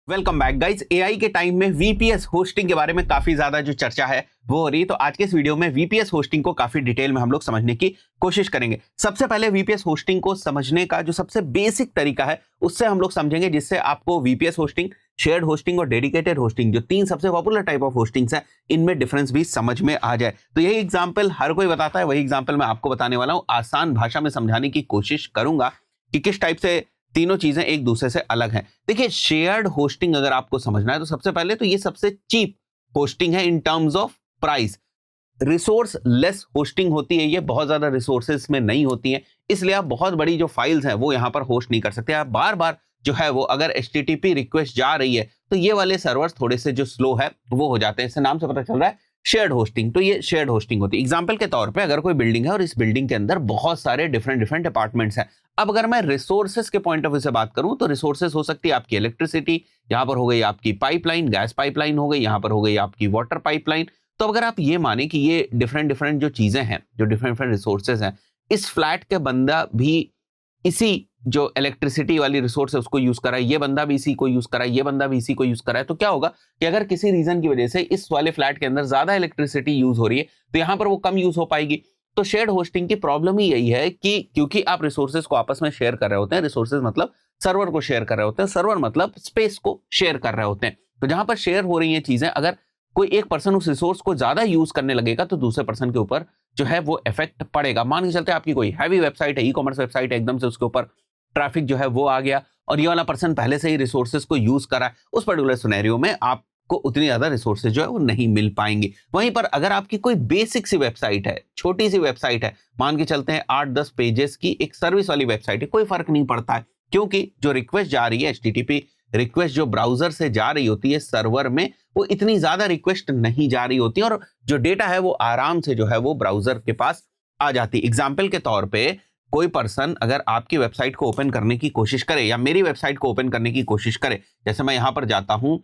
Welcome back guys. AI के time में VPS hosting के बारे में काफी ज्यादा जो चर्चा है वो हो रही है। तो आज के इस वीडियो में वीपीएस होस्टिंग को काफी डिटेल में हम लोग समझने की कोशिश करेंगे। सबसे पहले वीपीएस होस्टिंग को समझने का जो सबसे बेसिक तरीका है उससे हम लोग समझेंगे, जिससे आपको वीपीएस होस्टिंग, शेयर्ड होस्टिंग और डेडिकेटेड होस्टिंग, जो तीन सबसे पॉपुलर टाइप ऑफ होस्टिंग्स है, इनमें डिफरेंस भी समझ में आ जाए। तो यही एग्जाम्पल हर कोई बताता है, वही एग्जाम्पल मैं आपको बताने वाला हूँ। आसान भाषा में समझाने की कोशिश करूंगा कि किस टाइप से तीनों चीजें एक दूसरे से अलग हैं। देखिए, शेयर्ड होस्टिंग अगर आपको समझना है तो सबसे पहले तो ये सबसे चीप होस्टिंग है in terms of price. Resource less hosting होती है, ये बहुत ज्यादा रिसोर्सेज में नहीं होती है, इसलिए आप बहुत बड़ी जो फाइल्स हैं वो यहां पर होस्ट नहीं कर सकते। आप बार बार जो है वो अगर HTTP रिक्वेस्ट जा रही है तो ये वाले सर्वर्स थोड़े से जो स्लो है वो हो जाते हैं। इससे नाम से पता चल रहा है शेयर्ड होस्टिंग। तो ये शेयर्ड होस्टिंग होती है। एग्जांपल के तौर पे अगर कोई बिल्डिंग है और इस बिल्डिंग के अंदर बहुत सारे डिफरेंट अपार्टमेंट्स हैं। अब अगर मैं रिसोर्सेज के पॉइंट ऑफ व्यू से बात करूं तो रिसोर्सेज हो सकती है आपकी इलेक्ट्रिसिटी, यहां पर हो गई आपकी पाइपलाइन, गैस पाइपलाइन हो गई, यहां पर हो गई आपकी वाटर पाइपलाइन। तो अगर आप ये माने कि ये डिफरेंट जो चीजें हैं, जो डिफरेंट रिसोर्सेज हैं, इस फ्लैट के बंदा भी इसी जो इलेक्ट्रिसिटी वाली रिसोर्स है उसको यूज करा है, ये बंदा भी इसी को यूज करा है, ये बंदा भी इसी को यूज करा है, तो क्या होगा कि अगर किसी रीजन की वजह से इस वाले फ्लैट के अंदर ज्यादा इलेक्ट्रिसिटी यूज हो रही है तो यहां पर वो कम यूज हो पाएगी। तो शेयर्ड होस्टिंग की प्रॉब्लम ही यही है कि क्योंकि आप रिसोर्सेज को आपस में शेयर कर रहे होते हैं, रिसोर्सेज मतलब सर्वर को शेयर कर रहे होते हैं, सर्वर मतलब स्पेस को शेयर कर रहे होते हैं। तो जहां पर शेयर हो रही है चीजें, अगर कोई एक पर्सन उस रिसोर्स को ज्यादा यूज करने लगेगा तो दूसरे पर्सन के ऊपर जो है वो इफेक्ट पड़ेगा। मान के चलते आपकी कोई हैवी वेबसाइट है, ई कॉमर्स वेबसाइट है, एकदम से उसके ऊपर ट्रैफिक जो है वो आ गया और ये वाला पर्सन पहले से ही रिसोर्सेज को यूज करा है, उस पर्टिकुलर सिनेरियो में आपको उतनी ज्यादा रिसोर्सेज जो है वो नहीं मिल पाएंगे। वहीं पर अगर आपकी कोई बेसिक सी वेबसाइट है, छोटी सी वेबसाइट है, मान के चलते हैं 8-10 पेजेस की एक सर्विस वाली वेबसाइट है, कोई फर्क नहीं पड़ता है, क्योंकि जो रिक्वेस्ट जा रही है HTTP रिक्वेस्ट जो ब्राउजर से जा रही होती है सर्वर में, वो इतनी ज्यादा रिक्वेस्ट नहीं जा रही होती और जो डेटा है वो आराम से जो है वो ब्राउजर के पास आ जाती है। एग्जाम्पल के तौर पे कोई पर्सन अगर आपकी वेबसाइट को ओपन करने की कोशिश करे या मेरी वेबसाइट को ओपन करने की कोशिश करे, जैसे मैं यहां पर जाता हूं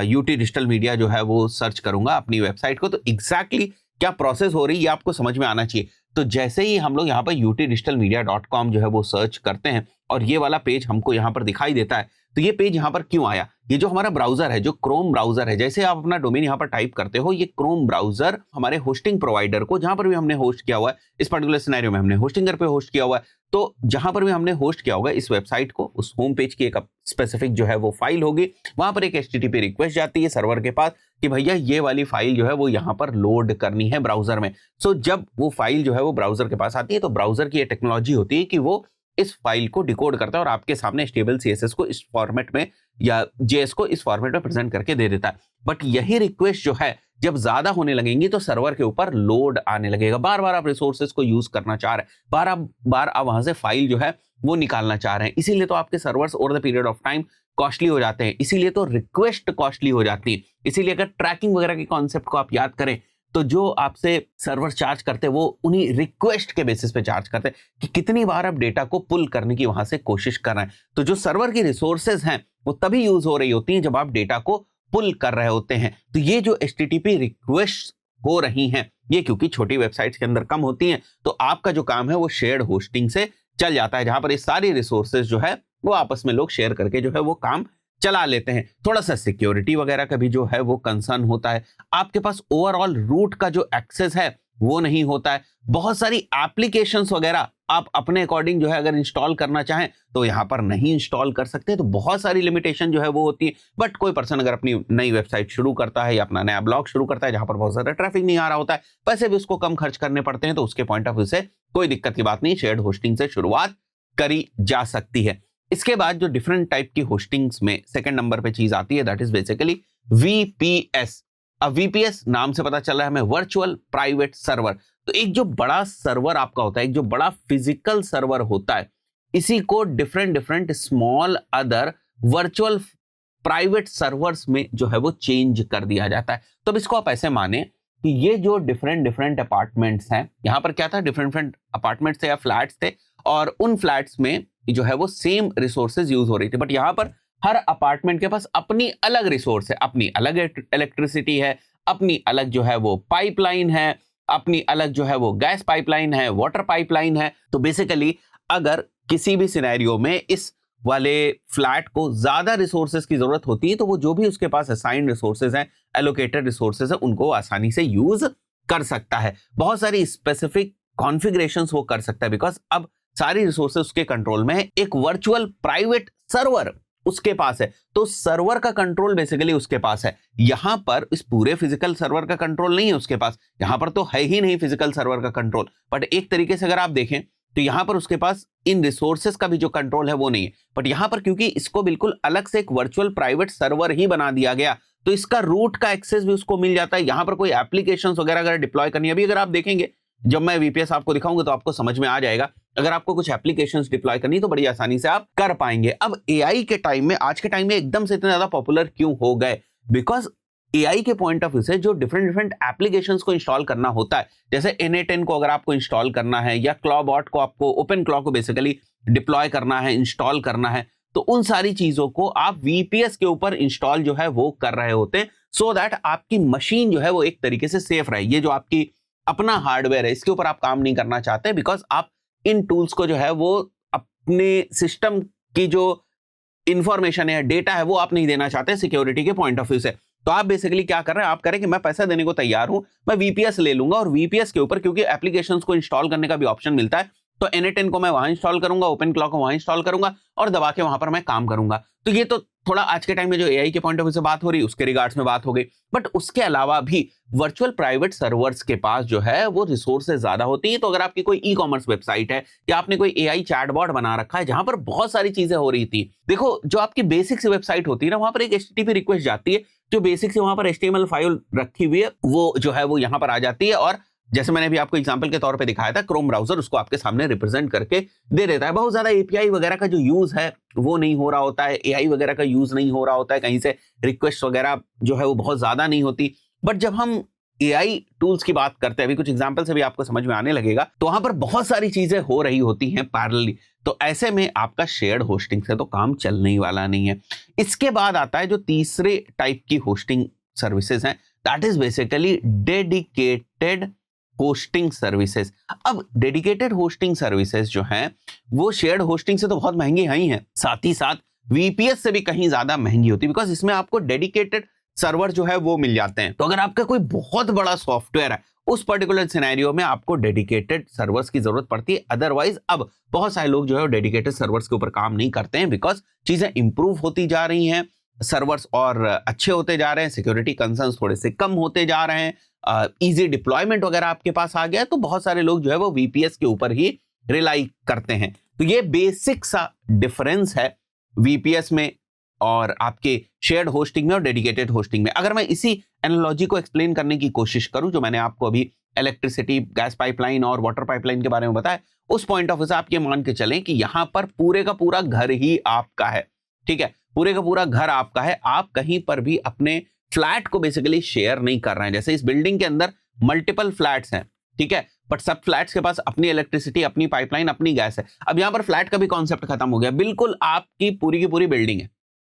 UT डिजिटल मीडिया जो है वो सर्च करूंगा अपनी वेबसाइट को, तो एग्जैक्टली क्या प्रोसेस हो रही है ये आपको समझ में आना चाहिए। तो जैसे ही हम लोग यहाँ पर utdigitalmedia.com जो है वो सर्च करते हैं और ये वाला पेज हमको यहाँ पर दिखाई देता है, तो ये पेज यहाँ पर क्यों आया? ये जो हमारा ब्राउजर है, जो क्रोम ब्राउजर है, जैसे आप अपना डोमेन यहाँ पर टाइप करते हो, ये क्रोम ब्राउजर हमारे होस्टिंग प्रोवाइडर को, जहां पर भी हमने होस्ट किया हुआ है, इस पर्टिकुलर सिनेरियो में हमने होस्टिंगर पे होस्ट किया हुआ है, तो जहां पर भी हमने होस्ट किया होगा इस वेबसाइट को, उस होम पेज की एक स्पेसिफिक जो है वो फाइल होगी, वहां पर एक HTTP रिक्वेस्ट जाती है सर्वर के पास कि भैया ये वाली फाइल जो है वो यहाँ पर लोड करनी है ब्राउजर में। सो जब वो फाइल जो है वो ब्राउजर के पास आती है तो ब्राउजर की ये टेक्नोलॉजी होती है कि वो इस फाइल को डिकोड करता है और आपके सामने स्टेबल CSS को इस फॉर्मेट में या JS को इस फॉर्मेट में प्रेजेंट करके दे देता है। बट यही रिक्वेस्ट जो है जब ज्यादा होने लगेंगी तो सर्वर के ऊपर लोड आने लगेगा, बार बार आप रिसोर्सेज को यूज करना चाह रहे हैं, बार बार आप वहां से फाइल जो है वो निकालना चाह रहे हैं, इसीलिए तो आपके servers over the period of time costly हो जाते हैं, इसीलिए तो रिक्वेस्ट कॉस्टली हो जाती है। इसीलिए अगर ट्रैकिंग वगैरह के कॉन्सेप्ट को आप याद करें तो जो आपसे सर्वर चार्ज करते हैं वो उन्हीं रिक्वेस्ट के बेसिस पे चार्ज करते हैं कि कितनी बार आप डेटा को पुल करने की वहां से कोशिश कर रहे हैं। तो जो सर्वर की रिसोर्सेज हैं वो तभी यूज हो रही होती हैं जब आप डेटा को पुल कर रहे होते हैं। तो ये जो HTTP रिक्वेस्ट हो रही हैं ये क्योंकि छोटी वेबसाइट्स के अंदर कम होती हैं, तो आपका जो काम है वो शेयर्ड होस्टिंग से चल जाता है, जहां पर ये सारी रिसोर्सेज जो है वो आपस में लोग शेयर करके जो है वो काम चला लेते हैं। थोड़ा सा सिक्योरिटी वगैरह का भी जो है वो कंसर्न होता है, आपके पास ओवरऑल रूट का जो एक्सेस है वो नहीं होता है, बहुत सारी एप्लीकेशंस वगैरह आप अपने अकॉर्डिंग जो है अगर इंस्टॉल करना चाहें तो यहां पर नहीं इंस्टॉल कर सकते, तो बहुत सारी लिमिटेशन जो है वो होती है। बट कोई पर्सन अगर अपनी नई वेबसाइट शुरू करता है या अपना नया ब्लॉग शुरू करता है जहां पर बहुत ज्यादा ट्रैफिक नहीं आ रहा होता है, पैसे भी उसको कम खर्च करने पड़ते हैं, तो उसके पॉइंट ऑफ व्यू से कोई दिक्कत की बात नहीं, शेयर्ड होस्टिंग से शुरुआत करी जा सकती है। इसके बाद जो डिफरेंट टाइप की होस्टिंग्स में सेकंड नंबर पे चीज आती है दैट इज बेसिकली VPS। अब VPS नाम से पता चल रहा है हमें, वर्चुअल प्राइवेट सर्वर। तो एक जो बड़ा सर्वर आपका होता है, एक जो बड़ा फिजिकल सर्वर होता है, इसी को different small other virtual private servers में जो है वो चेंज कर दिया जाता है। तो अब इसको आप ऐसे माने कि ये जो डिफरेंट अपार्टमेंट्स हैं, यहां पर क्या था, डिफरेंट अपार्टमेंट्स थे या फ्लैट्स थे और उन फ्लैट्स में जो है वो सेम रिसोर्सेज यूज हो रही थी, बट यहां पर हर अपार्टमेंट के पास अपनी अलग रिसोर्स है, अपनी अलग इलेक्ट्रिसिटी है, अपनी अलग जो है वो पाइपलाइन है, अपनी अलग जो है वो गैस पाइपलाइन है, वाटर पाइपलाइन है। तो बेसिकली अगर किसी भी सिनेरियो में इस वाले फ्लैट को ज्यादा रिसोर्सेज की जरूरत होती है, तो वो जो भी उसके पास असाइंड रिसोर्सेज हैं, एलोकेटेड रिसोर्सेज है, उनको आसानी से यूज कर सकता है। बहुत सारी स्पेसिफिक कॉन्फ़िगरेशंस वो कर सकता है, बिकॉज अब सारी रिसोर्सेज उसके कंट्रोल में है। एक वर्चुअल प्राइवेट सर्वर उसके पास है, तो सर्वर का कंट्रोल बेसिकली उसके पास है। यहां पर इस पूरे फिजिकल सर्वर का कंट्रोल नहीं है उसके पास, यहां पर तो है ही नहीं फिजिकल सर्वर का कंट्रोल। बट एक तरीके से अगर आप देखें तो यहां पर उसके पास इन रिसोर्सेज का भी जो कंट्रोल है वो नहीं है। बट यहां पर क्योंकि इसको बिल्कुल अलग से एक वर्चुअल प्राइवेट सर्वर ही बना दिया गया, तो इसका रूट का एक्सेस भी उसको मिल जाता है। यहां पर कोई एप्लीकेशंस वगैरह अगर डिप्लॉय करनी है, अभी अगर आप देखेंगे जब मैं वीपीएस आपको दिखाऊंगा तो आपको समझ में आ जाएगा। अगर आपको कुछ एप्लीकेशंस डिप्लॉय करनी तो बड़ी आसानी से आप कर पाएंगे। अब एआई के टाइम में, आज के टाइम में एकदम से इतने ज्यादा पॉपुलर क्यों हो गए? बिकॉज एआई के पॉइंट ऑफ व्यू से जो डिफरेंट डिफरेंट एप्लीकेशंस को इंस्टॉल करना होता है, जैसे Na10 को अगर आपको इंस्टॉल करना है, या क्लॉबॉट को, आपको ओपन क्लॉ को बेसिकली डिप्लॉय करना है, इंस्टॉल करना है, तो उन सारी चीजों को आप वीपीएस के ऊपर इंस्टॉल जो है वो कर रहे होते हैं, सो दैट आपकी मशीन जो है वो एक तरीके से सेफ रहे। ये जो आपकी अपना हार्डवेयर है, इसके ऊपर आप काम नहीं करना चाहते, बिकॉज आप इन टूल्स को जो है वो अपने सिस्टम की जो इंफॉर्मेशन है, डेटा है, वो आप नहीं देना चाहते सिक्योरिटी के पॉइंट ऑफ व्यू से। तो आप बेसिकली क्या कर रहे हैं, आप कह रहे हैं कि मैं पैसा देने को तैयार हूं, मैं वीपीएस ले लूंगा, और वीपीएस के ऊपर क्योंकि एप्लीकेशंस को इंस्टॉल करने का भी ऑप्शन मिलता है, तो Na10 को मैं वहां इंस्टॉल करूंगा, ओपन क्लॉक को वहां इंस्टॉल करूंगा और दबा के वहां पर मैं काम करूंगा। तो ये तो थोड़ा आज के टाइम में जो एआई के पॉइंट ऑफ व्यू से बात हो रही है उसके रिगार्ड्स में बात हो गई। बट उसके अलावा भी वर्चुअल प्राइवेट सर्वर्स के पास जो है वो रिसोर्सेज ज्यादा होती है। तो अगर आपकी कोई ई कॉमर्स वेबसाइट है, या आपने कोई एआई चैटबॉट बना रखा है जहां पर बहुत सारी चीजें हो रही थी, देखो जो आपकी बेसिक सी वेबसाइट होती है ना, वहां पर एक एचटीटीपी रिक्वेस्ट जाती है, जो बेसिक से वहां पर एचटीएमएल फाइल रखी हुई है वो जो है वो यहां पर आ जाती है, और जैसे मैंने भी आपको एग्जांपल के तौर पे दिखाया था, क्रोम ब्राउजर उसको आपके सामने रिप्रेजेंट करके दे देता है। बहुत ज्यादा एपीआई वगैरह का जो यूज है वो नहीं हो रहा होता है, एआई वगैरह का यूज नहीं हो रहा होता है, कहीं से रिक्वेस्ट वगैरह जो है वो बहुत ज्यादा नहीं होती। बट जब हम एआई टूल्स की बात करते हैं, अभी कुछ एग्जांपल से भी आपको समझ में आने लगेगा, तो वहां पर बहुत सारी चीजें हो रही होती हैं पैरेलली। तो ऐसे में आपका शेयर्ड होस्टिंग से तो काम चलने ही वाला नहीं है। इसके बाद आता है जो तीसरे टाइप की होस्टिंग सर्विसेज हैं, that is basically dedicated hosting services. अब डेडिकेटेड होस्टिंग सर्विसेज जो हैं वो शेयर्ड होस्टिंग से तो बहुत महंगी ही हैं, साथ ही साथ वीपीएस से भी कहीं ज्यादा महंगी होती है, बिकॉज इसमें आपको डेडिकेटेड सर्वर जो है वो मिल जाते हैं। तो अगर आपका कोई बहुत बड़ा सॉफ्टवेयर है, उस पर्टिकुलर सिनेरियो में आपको डेडिकेटेड सर्वर्स की जरूरत पड़ती है। अदरवाइज अब बहुत सारे लोग जो है डेडिकेटेड सर्वर्स के ऊपर काम नहीं करते हैं, बिकॉज चीजें इंप्रूव होती जा रही हैं, सर्वर्स और अच्छे होते जा रहे हैं, सिक्योरिटी कंसर्न्स थोड़े से कम होते जा रहे हैं, इजी डिप्लॉयमेंट वगैरह आपके पास आ गया है, तो बहुत सारे लोग जो है वो वीपीएस के ऊपर ही रिलाई करते हैं। तो ये बेसिक सा डिफरेंस है वीपीएस में और आपके शेयर्ड होस्टिंग में और डेडिकेटेड होस्टिंग में। अगर मैं इसी एनालॉजी को एक्सप्लेन करने की कोशिश करूं, जो मैंने आपको अभी इलेक्ट्रिसिटी, गैस पाइपलाइन और वाटर पाइपलाइन के बारे में बताया, उस पॉइंट ऑफ व्यू से आप ये मान के चलें कि यहां पर पूरे का पूरा घर ही आपका है, ठीक है, पूरे का पूरा घर आपका है। आप कहीं पर भी अपने फ्लैट को बेसिकली शेयर नहीं कर रहे हैं। जैसे इस बिल्डिंग के अंदर मल्टीपल फ्लैट्स हैं, ठीक है, बट सब फ्लैट्स के पास अपनी इलेक्ट्रिसिटी, अपनी पाइपलाइन, अपनी गैस है। अब यहां पर फ्लैट का भी कॉन्सेप्ट खत्म हो गया, बिल्कुल आपकी पूरी की पूरी बिल्डिंग है,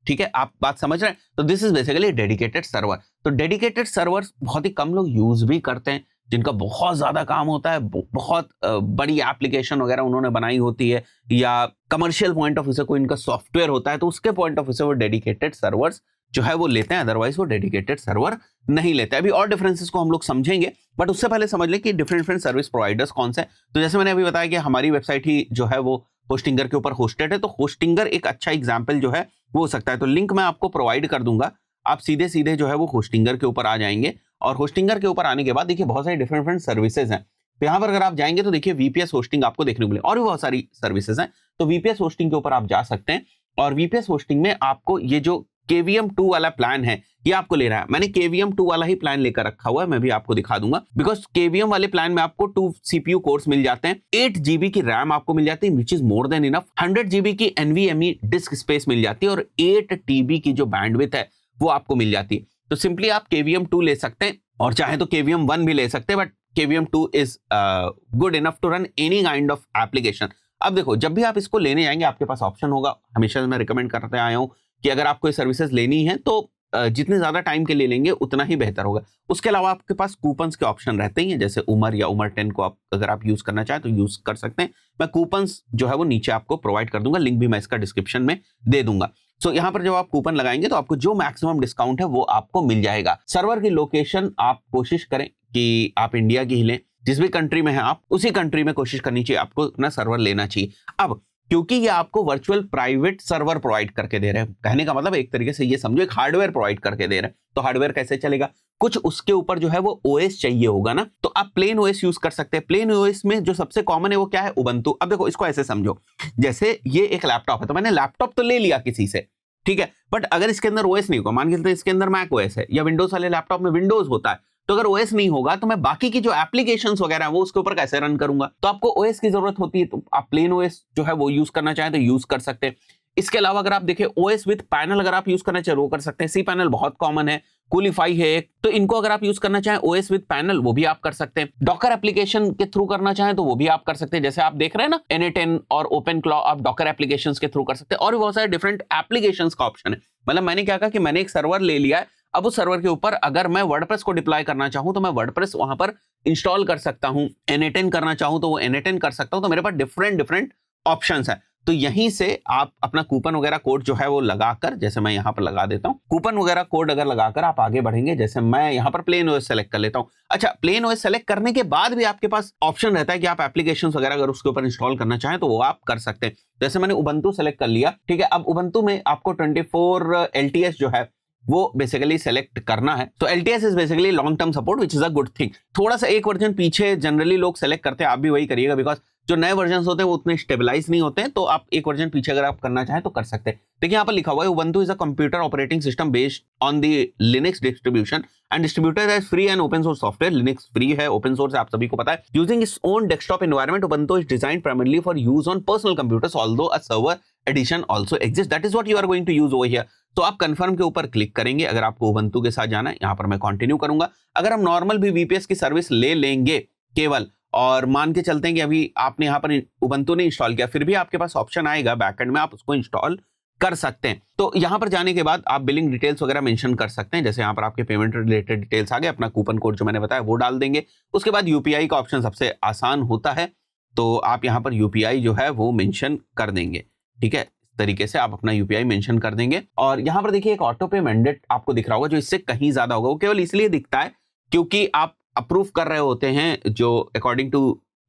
ठीक है, आप बात समझ रहे हैं। तो this is basically dedicated server. तो डेडिकेटेड सर्वर बहुत ही कम लोग यूज भी करते हैं, जिनका बहुत ज्यादा काम होता है, बहुत बड़ी एप्लीकेशन वगैरह उन्होंने बनाई होती है, या कमर्शियल पॉइंट ऑफ व्यू से कोई इनका सॉफ्टवेयर होता है, तो उसके पॉइंट ऑफ व्यू से वो डेडिकेटेड सर्वर्स जो है वो लेते हैं, अदरवाइज वो डेडिकेटेड सर्वर नहीं लेते। अभी और डिफरेंसेस को हम लोग समझेंगे, बट उससे पहले समझ लें कि डिफरेंट डिफरेंट सर्विस प्रोवाइडर्स कौन से हैं। तो जैसे मैंने अभी बताया कि हमारी वेबसाइट ही जो है वो होस्टिंगर के ऊपर होस्टेड है, तो होस्टिंगर एक अच्छा एग्जाम्पल जो है वो हो सकता है। तो लिंक मैं आपको प्रोवाइड कर दूंगा, आप सीधे सीधे जो है वो होस्टिंगर के ऊपर आ जाएंगे, और होस्टिंगर के ऊपर आने के बाद देखिए बहुत सारी डिफरेंट डिफरेंट सर्विसेज हैं। तो यहाँ पर अगर आप जाएंगे तो देखिए वीपीएस होस्टिंग आपको देखने को मिले, और भी बहुत सारी सर्विसेज हैं। तो वीपीएस होस्टिंग के ऊपर आप जा सकते हैं, और वीपीएस होस्टिंग में आपको ये जो KVM 2 वाला प्लान है ये आपको ले रहा है। मैंने KVM 2 वाला ही प्लान लेकर रखा हुआ है, मैं भी आपको दिखा दूंगा, बिकॉज KVM वाले प्लान में आपको 2 CPU कोर्स मिल जाते हैं, 8 GB की रैम आपको मिल जाती है, which is more than enough, 100 GB की NVMe डिस्क स्पेस मिल जाती है, और 8 TB की जो बैंडविड्थ है वो आपको मिल जाती है। तो सिंपली आप KVM 2 ले सकते हैं, और चाहे तो KVM 1 भी ले सकते हैं, but KVM 2 is good enough to run any kind of application. अब देखो, जब भी आप इसको लेने जाएंगे आपके पास ऑप्शन होगा, हमेशा मैं रिकमेंड करते आया हूं कि अगर आपको ये सर्विसेज लेनी है तो जितने ज्यादा टाइम के लिए लेंगे उतना ही बेहतर होगा। उसके अलावा आपके पास कूपन्स के ऑप्शन रहते ही हैं, जैसे उमर या उमर 10 को आप अगर आप यूज करना चाहें तो यूज कर सकते हैं। मैं कूपन्स जो है वो नीचे आपको प्रोवाइड कर दूंगा, लिंक भी मैं इसका डिस्क्रिप्शन में दे दूंगा। सो यहाँ पर जब आप कूपन लगाएंगे तो आपको जो मैक्सिमम डिस्काउंट है वो आपको मिल जाएगा। सर्वर की लोकेशन आप कोशिश करें कि आप इंडिया की ही लें, जिस भी कंट्री में है आप उसी कंट्री में कोशिश करनी चाहिए आपको अपना सर्वर लेना चाहिए। अब क्योंकि ये आपको वर्चुअल प्राइवेट सर्वर प्रोवाइड करके दे रहे हैं, कहने का मतलब एक तरीके से ये समझो एक हार्डवेयर प्रोवाइड करके दे रहे हैं, तो हार्डवेयर कैसे चलेगा, कुछ उसके ऊपर जो है वो ओएस चाहिए होगा ना, तो आप प्लेन ओएस यूज कर सकते हैं। प्लेन ओएस में जो सबसे कॉमन है वो क्या है, उबंटू। अब देखो इसको ऐसे समझो, जैसे ये एक लैपटॉप है, तो मैंने लैपटॉप तो ले लिया किसी से, ठीक है, बट अगर इसके अंदर ओएस नहीं होगा, मान के चलते इसके अंदर मैक ओएस है या विंडोज वाले लैपटॉप में विंडोज होता है, तो अगर ओएस नहीं होगा तो मैं बाकी की जो एप्लीकेशंस वगैरह है वो उसके ऊपर कैसे रन करूंगा, तो आपको ओएस की जरूरत होती है। तो आप प्लेन ओएस जो है वो यूज करना चाहें तो यूज कर सकते हैं। इसके अलावा अगर आप देखें ओएस विद पैनल अगर आप यूज करना चाहें वो कर सकते हैं। सी पैनल बहुत कॉमन है, कूलीफाई है एक, तो इनको अगर आप यूज करना चाहें ओएस विद पैनल वो भी आप कर सकते हैं। डॉकर एप्लीकेशन के थ्रू करना चाहें तो वो भी आप कर सकते हैं, जैसे आप देख रहे हैं ना NA10 और ओपन आप डॉकर एप्लीकेशंस के थ्रू कर सकते हैं। और भी बहुत सारे डिफरेंट एप्लीकेशंस का ऑप्शन है। मतलब मैंने क्या कहा कि मैंने एक सर्वर ले लिया है, अब उस सर्वर के ऊपर अगर मैं वर्डप्रेस को डिप्लॉय करना चाहूं तो मैं वर्डप्रेस वहां पर इंस्टॉल कर सकता हूं, NA10 करना चाहूं तो वो NA10 कर सकता हूं। तो मेरे पास डिफरेंट ऑप्शंस है। तो यहीं से आप अपना कूपन वगैरह कोड जो है वो लगाकर, जैसे मैं यहां पर लगा देता हूं, कूपन वगैरह कोड अगर लगाकर आप आगे बढ़ेंगे, जैसे मैं यहां पर प्लेन ओएस सेलेक्ट कर लेता हूं। अच्छा, प्लेन ओएस सेलेक्ट करने के बाद भी आपके पास ऑप्शन रहता है कि आप एप्लीकेशंस वगैरह अगर उसके ऊपर इंस्टॉल करना चाहें तो वो आप कर सकते हैं। जैसे मैंने उबंटू सेलेक्ट कर लिया, ठीक है। अब उबंटू में आपको 24 LTS जो है वो बेसिकली सेलेक्ट करना है। तो LTS is basically long term support which is a good thing. थोड़ा सा एक वर्जन पीछे जनरली लोग सेलेक्ट करते हैं, आप भी वही करिएगा, बिकॉज जो नए वर्जन होते हैं वो उतने स्टेबलाइज नहीं होते हैं। तो आप एक वर्जन पीछे अगर आप करना चाहें तो कर सकते हैं। देखिए यहाँ पर लिखा हुआ है Ubuntu is a computer operating system based on the Linux distribution and distributed as free and open source software. Linux free है, ओपन सोर्स है, आप सभी को पता है। Using its own desktop environment, Ubuntu is designed primarily for use on personal computers, although a server edition also exist, that is what you are going to use over here. तो आप confirm के ऊपर click करेंगे अगर आपको Ubuntu के साथ जाना है। यहाँ पर मैं कंटिन्यू करूंगा। अगर हम नॉर्मल भी VPS की सर्विस ले लेंगे केवल, और मान के चलते हैं कि अभी आपने यहाँ पर उबंटू नहीं इंस्टॉल किया, फिर भी आपके पास ऑप्शन आएगा बैकएंड में, आप उसको इंस्टॉल कर सकते हैं। तो यहाँ पर जाने के बाद आप बिलिंग डिटेल्स वगैरह मेंशन कर सकते हैं, जैसे यहाँ पर आपके पेमेंट रिलेटेड डिटेल्स आ गए, अपना कूपन कोड जो मैंने बताया वो डाल देंगे। उसके बाद UPI का ऑप्शन सबसे आसान होता है, तो आप यहाँ पर UPI जो है वो मेंशन कर देंगे, ठीक है। तरीके से आप अपना UPI मेंशन कर देंगे। और यहाँ पर देखिए एक ऑटो पे मैंडेट आपको दिख रहा होगा, जो इससे कहीं ज्यादा होगा। वो केवल इसलिए दिखता है क्योंकि आप अप्रूव कर रहे होते हैं जो अकॉर्डिंग टू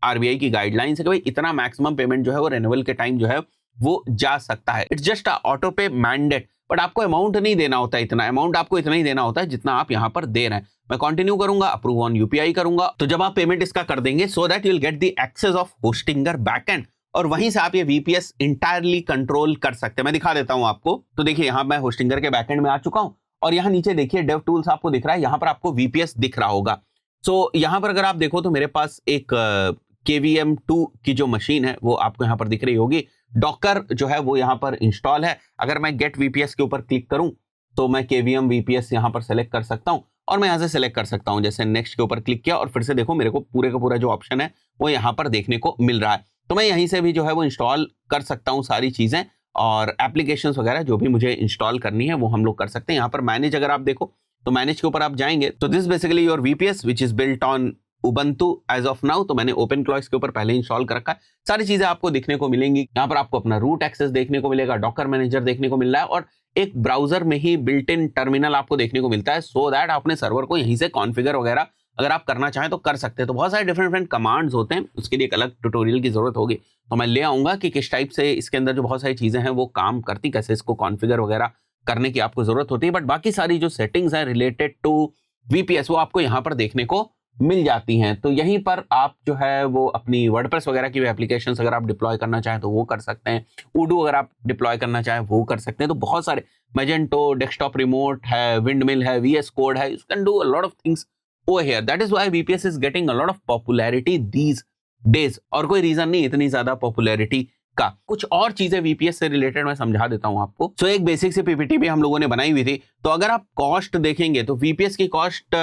RBI की गाइडलाइंस है कि भाई इतना मैक्सिमम पेमेंट जो है वो रेन्युअल के टाइम जो है वो जा सकता है। इट्स जस्ट ऑटो पे मैंडेट, बट आपको अमाउंट नहीं देना होता है, इतना अमाउंट आपको इतना ही देना होता है जितना आप यहाँ पर दे रहे हैं। मैं कंटिन्यू करूंगा, अप्रूव ऑन UPI करूंगा। तो जब आप पेमेंट इसका कर देंगे, so that you will get the access of Hostinger backend, और वहीं से आप ये VPS इंटायरली कंट्रोल कर सकते हैं। मैं दिखा देता हूं आपको। तो देखिए यहाँ मैं होस्टिंगर के बैकएंड में आ चुका हूं, और यहाँ नीचे देखिए डेव टूल्स आपको दिख रहा है, यहाँ पर आपको VPS दिख रहा होगा। सो यहाँ पर अगर आप देखो तो मेरे पास एक KVM2 की जो मशीन है वो आपको यहाँ पर दिख रही होगी। डॉकर जो है वो यहाँ पर इंस्टॉल है। अगर मैं गेट VPS के ऊपर क्लिक करूं तो मैं KVM VPS यहाँ पर सेलेक्ट कर सकता हूं, और मैं यहाँ से सेलेक्ट कर सकता हूं। जैसे नेक्स्ट के ऊपर क्लिक किया और फिर से देखो मेरे को पूरे का पूरा जो ऑप्शन है वो यहाँ पर देखने को मिल रहा है। तो मैं यहीं से भी जो है वो इंस्टॉल कर सकता हूँ सारी चीजें, और एप्लीकेशंस वगैरह जो भी मुझे इंस्टॉल करनी है वो हम लोग कर सकते हैं। यहाँ पर मैनेज अगर आप देखो तो मैनेज के ऊपर आप जाएंगे तो this basically your VPS which is built on Ubuntu as of now. तो मैंने ओपन क्लॉइस के ऊपर पहले इंस्टॉल कर रखा है। सारी चीजें आपको दिखने को मिलेंगी। यहाँ पर आपको अपना रूट एक्सेस देखने को मिलेगा, डॉकर मैनेजर देखने को मिल रहा है, और एक ब्राउजर में ही बिल्ट इन टर्मिनल आपको देखने को मिलता है, सो दैट अपने सर्वर को यहीं से कॉन्फ़िगर वगैरह अगर आप करना चाहें तो कर सकते हैं। तो बहुत सारे डिफरेंट कमांड्स होते हैं, उसके लिए एक अलग ट्यूटोरियल की जरूरत होगी, तो मैं ले आऊंगा कि किस टाइप से इसके अंदर जो बहुत सारी चीजें हैं वो काम करती, कैसे इसको कॉन्फ़िगर वगैरह करने की आपको जरूरत होती है। बट बाकी सारी जो सेटिंग्स हैं रिलेटेड टू VPS वो आपको यहाँ पर देखने को मिल जाती हैं। तो यहीं पर आप जो है वो अपनी वर्डप्रेस वगैरह की एप्लीकेशंस अगर आप डिप्लॉय करना चाहें तो वो कर सकते हैं। उडू अगर आप डिप्लॉय करना चाहें वो कर सकते हैं। तो बहुत सारे मैजेंटो, डेस्कटॉप रिमोट है, विंडमिल है, VS कोड है, you can do a lot of things over here. That is why VPS is getting a lot of popularity these days, और कोई रीजन नहीं इतनी ज्यादा पॉपुलैरिटी का। कुछ और चीजें VPS से रिलेटेड मैं समझा देता हूं आपको। सो एक बेसिक सी PPT भी हम लोगों ने बनाई हुई थी। तो अगर आप कॉस्ट देखेंगे तो VPS की कॉस्ट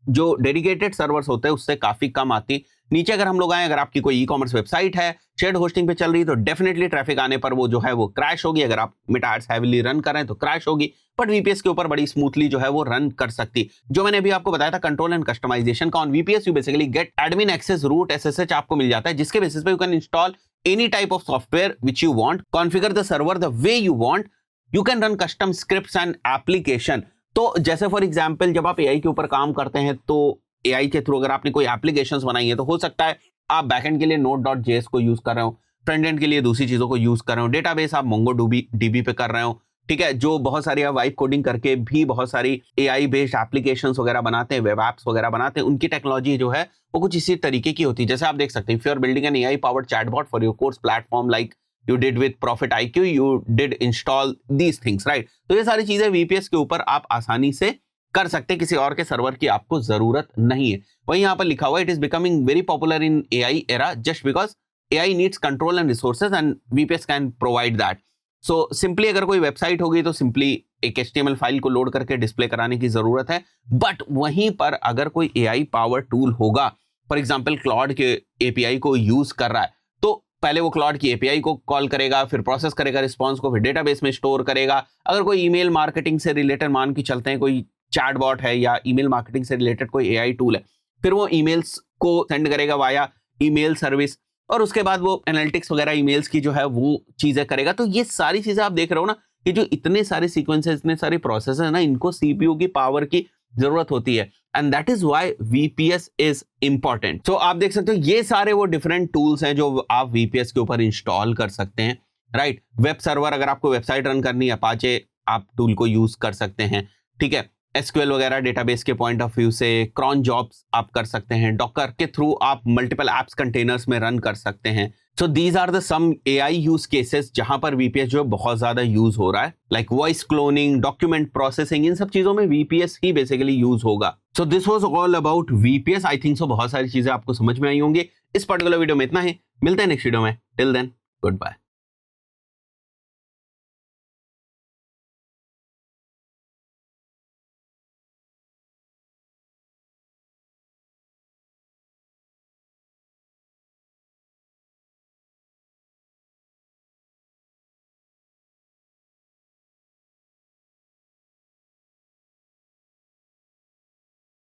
जो डेडिकेटेड सर्वर्स होते हैं उससे काफी कम आती। नीचे अगर हम लोग आए, अगर आपकी कोई ई कॉमर्स वेबसाइट है शेयर्ड होस्टिंग पे चल रही तो डेफिनेटली ट्रैफिक आने पर वो जो है वो क्रैश होगी। अगर आप मिटार्स हैवीली रन कर रहे हैं तो क्रैश होगी, बट वीपीएस के ऊपर बड़ी स्मूथली जो है वो रन कर सकती। जो मैंने अभी आपको बताया था कंट्रोल एंड कस्टमाइजेशन का, on VPS you basically get admin access root SSH आपको मिल जाता है, जिसके बेसिस पे you can install any type of software which you want, configure the server the way you want, you can run custom scripts and application. तो जैसे for example जब आप एआई के ऊपर काम करते हैं तो एआई के थ्रू अगर आपने कोई एप्लीकेशंस बनाई है तो हो सकता है आप बैकएंड के लिए node.js को यूज कर रहे हो, फ्रंट एंड के लिए दूसरी चीजों को यूज कर रहे हो, डेटाबेस आप MongoDB पे कर रहे हो, ठीक है, जो बहुत सारी आप वाइब कोडिंग करके भी बहुत सारी एआई बेस्ड एप्लीकेशंस वगैरह बनाते हैं, वेब एप्स वगैरह बनाते हैं, उनकी टेक्नोलॉजी जो है वो कुछ इसी तरीके की होती है। जैसे आप देख सकते हैं, if you are building an AI powered chatbot for your course platform like you did with Profit IQ, you did install these things, right? तो ये सारी चीजें VPS के ऊपर आप आसानी से कर सकते हैं, किसी और के सर्वर की आपको जरूरत नहीं है। वहीं यहाँ पर लिखा हुआ है, it is becoming very popular in AI era just because AI needs control and resources and VPS can provide that. So simply अगर कोई वेबसाइट होगी तो सिंपली एक HTML फाइल को लोड करके डिस्प्ले कराने की जरूरत है, बट वहीं पर अगर कोई AI पावर टूल होगा, फॉर एग्जाम्पल क्लॉड के API को यूज कर रहा है, तो पहले वो क्लॉड की एपीआई को कॉल करेगा, फिर प्रोसेस करेगा रिस्पांस को, फिर डेटाबेस में स्टोर करेगा। अगर कोई ईमेल मार्केटिंग से रिलेटेड मान के चलते हैं कोई चैटबॉट है या ईमेल मार्केटिंग से रिलेटेड कोई एआई टूल है, फिर वो ईमेल्स को सेंड करेगा वाया ईमेल सर्विस, और उसके बाद वो एनालिटिक्स वगैरह ईमेल्स की जो है वो चीजें करेगा। तो ये सारी चीजें आप देख रहे हो ना कि जो इतने सारे सीक्वेंसेस, इतने सारे प्रोसेस है ना, इनको सीपीयू की पावर की जरूरत होती है, and that is why VPS is important. तो आप देख सकते हो ये सारे वो डिफरेंट टूल्स हैं जो आप VPS के ऊपर इंस्टॉल कर सकते हैं, राइट। वेब सर्वर, अगर आपको वेबसाइट रन करनी है अपाचे आप टूल को यूज कर सकते हैं, ठीक है। SQL वगैरह डेटाबेस के पॉइंट ऑफ व्यू से क्रॉन जॉब्स आप कर सकते हैं, डॉकर के थ्रू आप मल्टीपल एप्स कंटेनर्स में रन कर सकते हैं। So these are the some AI use cases जहां पर VPS जो बहुत ज्यादा यूज हो रहा है, like voice cloning, document processing, इन सब चीजों में VPS ही बेसिकली यूज होगा। So this was all about VPS। I think so बहुत सारी चीजें आपको समझ में आई होंगी। इस पर्टिकुलर वीडियो में इतना ही, मिलते हैं नेक्स्ट वीडियो में। Till then, good bye.